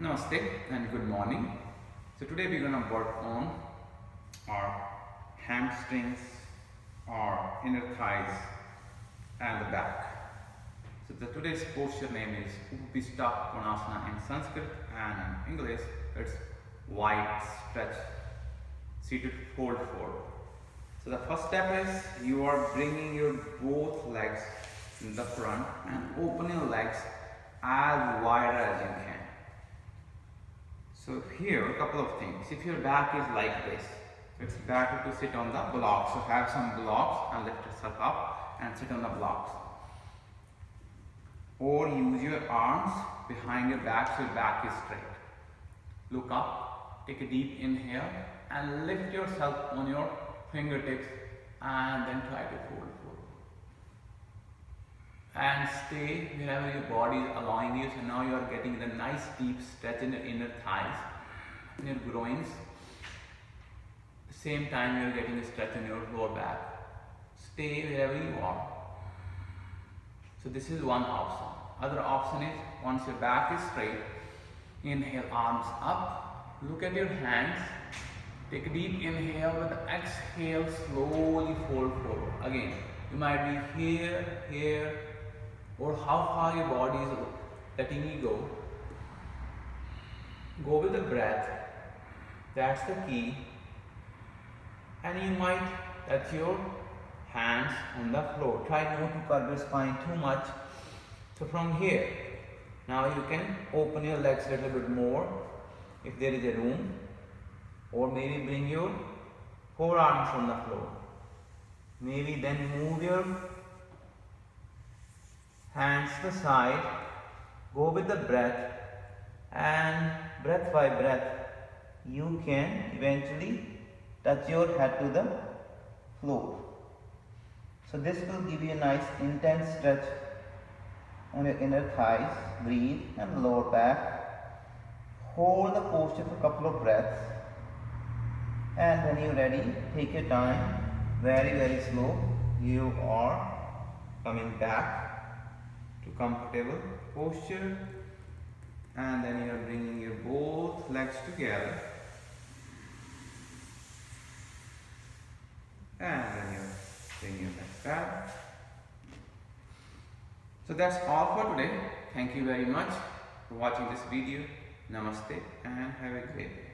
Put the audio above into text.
Namaste and good morning. So today we're going to work on our hamstrings, our inner thighs and the back. So today's posture name is Upavistha Konasana in Sanskrit, and in English it's wide stretch seated fold forward. So the first step is you are bringing your both legs in the front and opening legs as wide as you can. So here a couple of things. If your back is like this, it's better to sit on the blocks. So have some blocks and lift yourself up and sit on the blocks. Or use your arms behind your back so your back is straight. Look up, take a deep inhale and lift yourself on your fingertips and then try to fold forward. And stay wherever your body is allowing you. So now you are getting the nice deep stretch in your inner thighs, in your groins. At the same time you are getting a stretch in your lower back. Stay wherever you are. So this is one option. Other option is once your back is straight, inhale arms up, look at your hands, take a deep inhale, with the exhale slowly fold forward. Again, you might be here, or how far your body is letting you go. Go with the breath, that's the key. And you might touch your hands on the floor. Try not to curve your spine too much. So from here, now you can open your legs a little bit more if there is a room, or maybe bring your forearms on the floor. Maybe then move your hands to the side, go with the breath, and breath by breath you can eventually touch your head to the floor. So this will give you a nice intense stretch on your inner thighs. Breathe and lower back. Hold the posture for a couple of breaths, and when you're ready, take your time, very slow. You are coming back to comfortable posture, and then you are bringing your both legs together, and then you bring your legs back. So that's all for today. Thank you very much for watching this video. Namaste and have a great day.